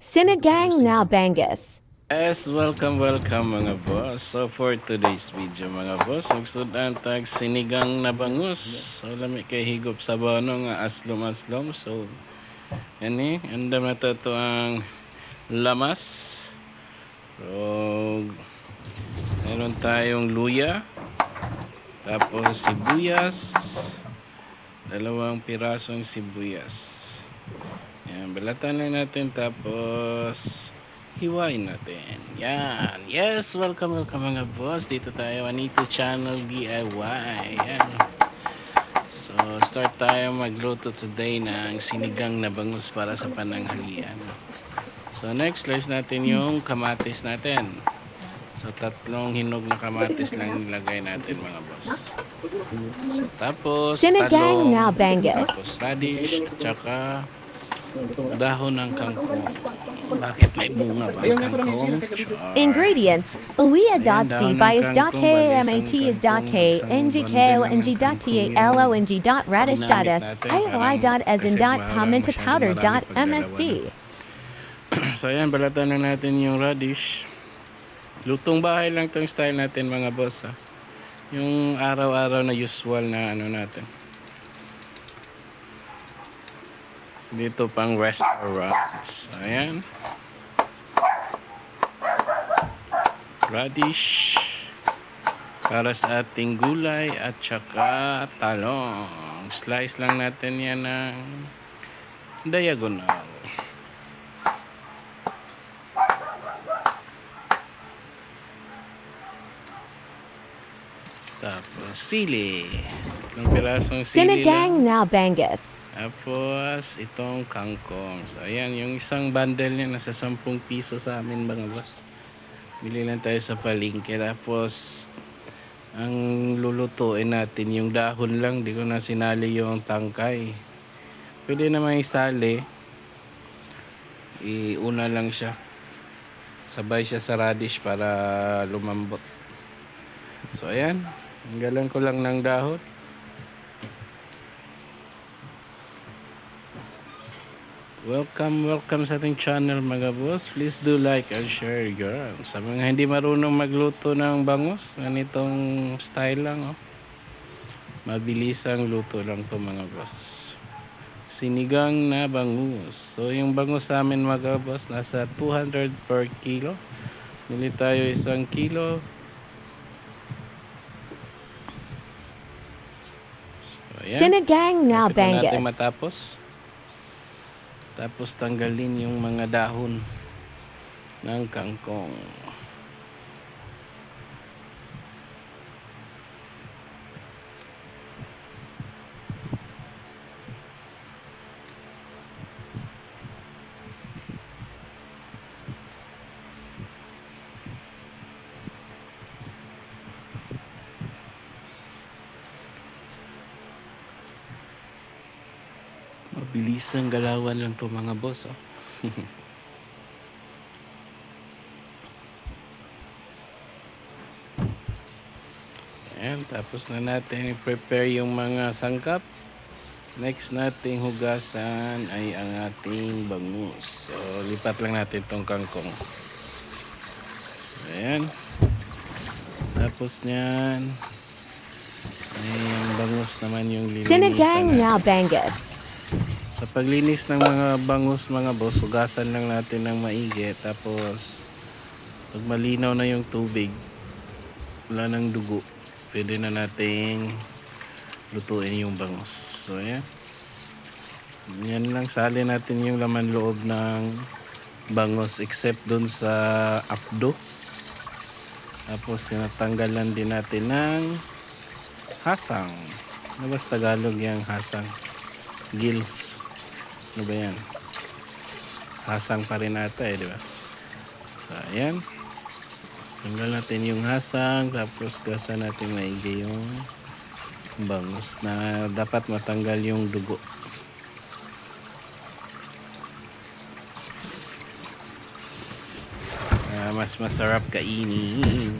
Sinigang na Bangus. Yes, welcome mga boss. So for today's video mga boss, magsudan tag sinigang na bangus. So lami kay higop sa bono nga aslom-aslom. So yani, andam na to ang lamas. So meron tayong luya, tapos sibuyas, dalawang pirasong sibuyas. Yan, balatan lang natin tapos hiwain natin. Yan. Yes, welcome mga boss. Dito tayo, Anito Channel DIY. Yan. So, start tayo magluto today ng sinigang na bangus para sa pananghalian. So, next, slice natin yung kamatis natin. So, 3 hinog na kamatis lang nilagay natin mga boss. So, tapos Sinigang talong, na Bangus. tapos radish, tsaka dahon ng kangkong. Bakit may bunga ba ang kangkong? Char. Ingredients: uia.c bias.kamats.k ngko.ng.radish.ay.commented.msd. So ayan, balatan na natin yung radish. Lutong bahay lang tong style natin mga boss, ha? Yung araw-araw na usual na ano natin. Dito pang restaurants. Ayan. Radish. Para sa ating gulay at saka talong. Slice lang natin yan ng diagonal. Tapos sili. Ilang pirasong sili Sinigang lang. na Bangus. Tapos, itong kangkong. So, ayan, yung isang bundle niya, nasa 10 piso sa amin mga boss. Bili lang tayo sa palengke. Tapos, ang lulutuin natin, yung dahon lang. Di ko na sinali yung tangkay. Pwede naman isali. Iuna lang siya. Sabay siya sa radish para lumambot. So, ayan. Tanggalan ko lang ng dahon. Welcome sa ating channel mga boss. Please do like and share, girl. Sa mga hindi marunong magluto ng bangus, ganitong style lang, oh. Mabilisang luto lang to mga boss. Sinigang na bangus. So yung bangus sa amin mga boss, nasa 200 per kilo. Bili tayo 1 kilo. So ayan. Sinigang na Kapit na natin Bangus. matapos. Tapos tanggalin yung mga dahon ng kangkong. Mabilis ang galawan lang to mga boss, oh. Ayan, tapos na natin i-prepare yung mga sangkap. Next nating hugasan ay ang ating bangus. So, lipat lang natin tong kangkong. Ayan. Tapos niyan ay yung bangus naman yung lilinisan Sinigang natin. na Bangus. Sa paglinis ng mga bangus mga boss, hugasan lang natin ng maigi. Tapos pag malinaw na yung tubig, wala nang dugo, pwede na nating lutuin yung bangus. So ayan, yan lang, sali natin yung laman loob ng bangus except dun sa apdo. Tapos tinatanggalan din natin ng hasang. Ano ba sa Tagalog yung hasang? Gills. Ano ba yan? Hasang pa rin ata, di ba? So ayan, tanggal natin yung hasang. Tapos gasa natin maigi yung bangus na dapat matanggal yung dugo. Mas masarap kainin.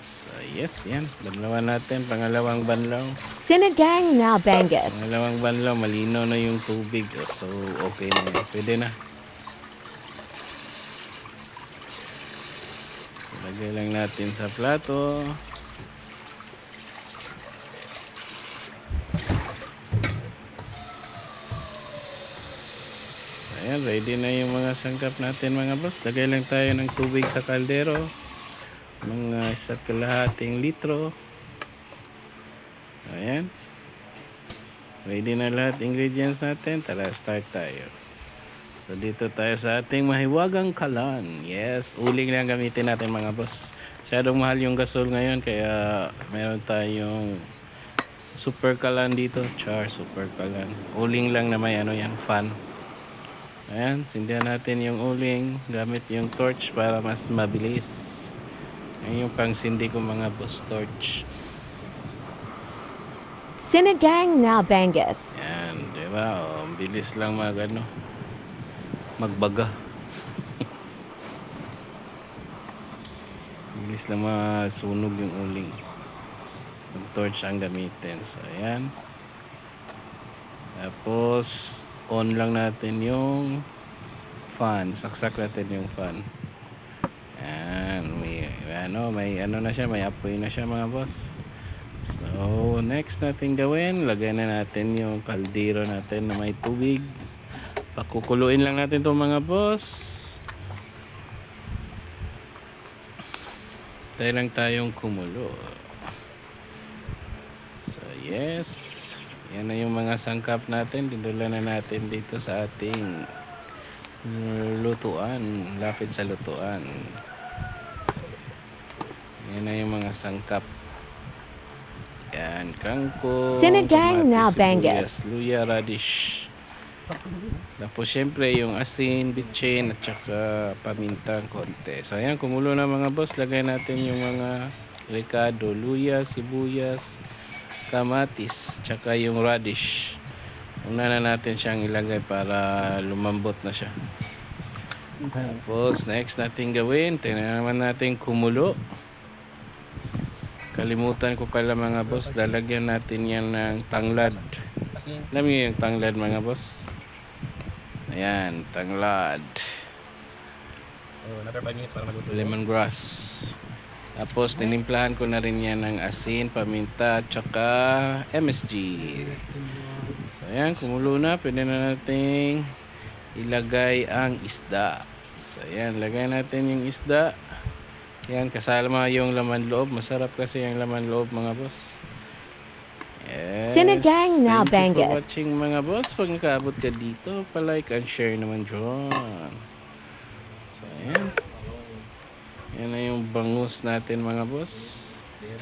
So yes, yan, banlawan natin, pangalawang banlaw. Sinigang na Bangus. Pangalawang banlaw, malinaw na yung tubig. So, okay na yun. Pwede na. Lagay lang natin sa plato. Ayan, ready na yung mga sangkap natin mga boss. Lagay lang tayo ng tubig sa kaldero. Mga 1.5 litro. Ayan. Ready na lahat ingredients natin. Tara, start tayo. So, dito tayo sa ating mahiwagang kalan. Yes, uling lang gamitin natin mga boss. Masyadong mahal yung gasol ngayon. Kaya meron tayong super kalan dito. Char, super kalan. Uling lang na may ano yan, fan. Ayan, sindihan natin yung uling. Gamit yung torch para mas mabilis. Ayan yung pang sindi ko mga boss, torch. Sinigang na Bangus. Yan, di ba? O, bilis lang magbaga. Bilis lang masunog yung uling. Mag-torch ang gamitin. So, ayan. Tapos, on lang natin yung fan. Saksak natin yung fan. Ayan. May ano na siya. May apoy na siya mga boss. So, next natin gawin, lagay na natin yung kaldero natin na may tubig. Pakukuluin lang natin itong mga boss. Tayo lang tayong kumulo. So, yes. Yan na yung mga sangkap natin. Dinula na natin dito sa ating lutuan. Lapit sa lutuan. Yan na yung mga sangkap. Yan, kangkong, Sinigang na kamatis, Bangus. sibuyas, luya, radish. Tapos syempre yung asin, bitchin at saka pamintang konti. So ayan, kumulo na mga boss. Lagay natin yung mga rekado, luya, sibuyas, kamatis, tsaka yung radish. Una na natin siyang ilagay para lumambot na siya. Tapos next natin gawin, tingnan naman natin kumulo. Kalimutan ko pala mga boss, lalagyan natin yan ng tanglad. Alam niyo yung tanglad mga boss? Ayan, tanglad. Another 5 minutes para maluto. Lemongrass. Tapos tinimplahan ko na rin yan ng asin, paminta, tsaka MSG. So ayan, kumulo na. Pwede na natin ilagay ang isda. So ayan, lagay natin yung isda. Yan, kasama yung laman loob. Masarap kasi yung laman loob mga boss. Yes. Sinigang na Thank you for Bangus. watching mga boss. Pag nakaabot ka dito, palike and share naman dyan. So, ayan. Yan na yung bangus natin mga boss.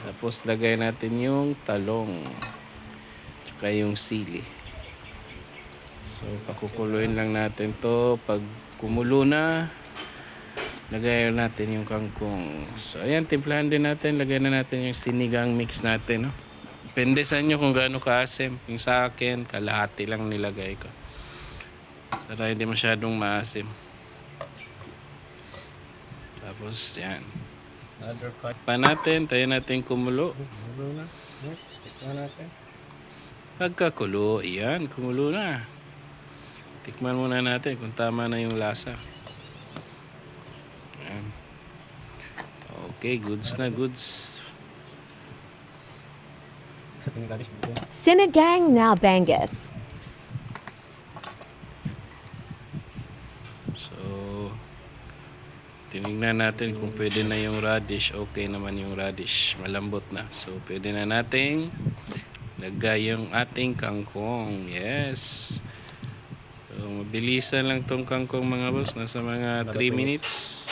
Tapos lagay natin yung talong. Tsaka yung sili. So, pakukuluin lang natin to. Pag kumulo na, lagay natin yung kangkong. So, ayan, timplahan din natin. Lagay na natin yung sinigang mix natin. No? Depende sa inyo kung gaano kaasim. Yung sa akin, kalahati lang nilagay ko. Para hindi masyadong maasim. Tapos, yan. Another 5. Pa natin, tayo natin kumulo. Kumulo na. Next, tikman natin. Pagkakulo, yan, kumulo na. Tikman muna natin kung tama na yung lasa. Yan. Okay, goods na goods. Ating radish dito. Sinigang na Bangus. So, tinignan natin kung pwede na yung radish. Okay naman yung radish. Malambot na. So, pwede na nating lagay yung ating kangkong. Yes. So, mabilisan lang tong kangkong mga boss. Nasa mga 3 minutes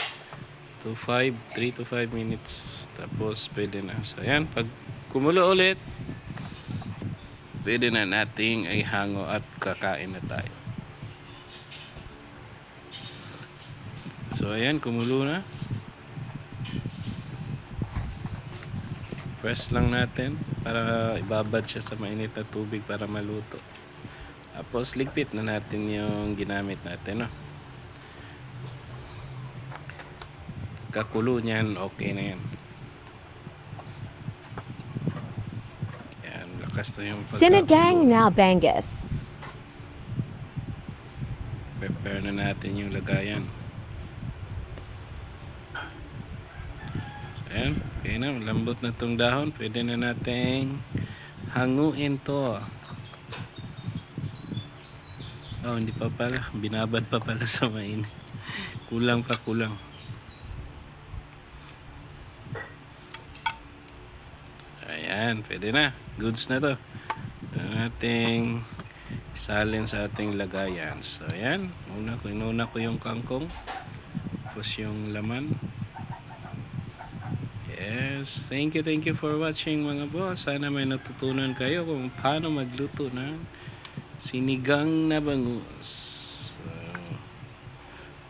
to 5. 3 to 5 minutes. Tapos, pwede na. So, ayan. Pag kumulo ulit, pwede na nating ihango at kakain na tayo. So ayan, kumulo na. Press lang natin para ibabad siya sa mainit na tubig para maluto. Tapos ligpit na natin yung ginamit natin, no? Kakulo niyan, okay na yan. Yan, basta yung Sinigang pagkakulo. na Bangus. Prepare na natin yung lagayan. Ayan, okay na, lambot na tong dahon. Pwede na nating hanguin to. Oh, hindi pa pala. Binabad pa pala sa mainit. Kulang pa, kulang. Ayan, pwede na. Goods na to. Pwede nating salin sa ating lagayan. So, ayan. Inuna ko yung kangkong. Tapos yung laman. Yes, thank you for watching mga boss. Sana may natutunan kayo kung paano magluto ng sinigang na bangus. So,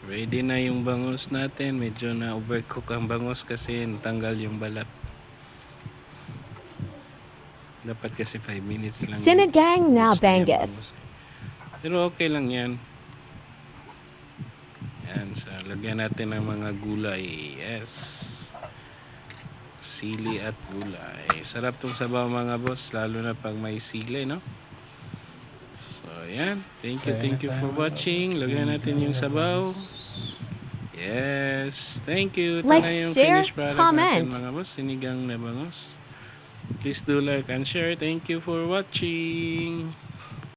ready na yung bangus natin. Medyo na overcook ang bangus kasi natanggal yung balat. Dapat kasi 5 minutes lang. Sinigang na Goods na yung Bangus. bangus. Pero okay lang yan. Yan, so lagyan natin ng mga gulay. Yes. Sili at gulay. Sarap tong sabaw mga boss, lalo na pag may sili, no? So, yan. Thank you for watching. Lagyan natin yung sabaw. Yes. Thank you. Ito Like, na yung share, finished product comment. natin mga boss. Sinigang na bangus. Please do like and share. Thank you for watching.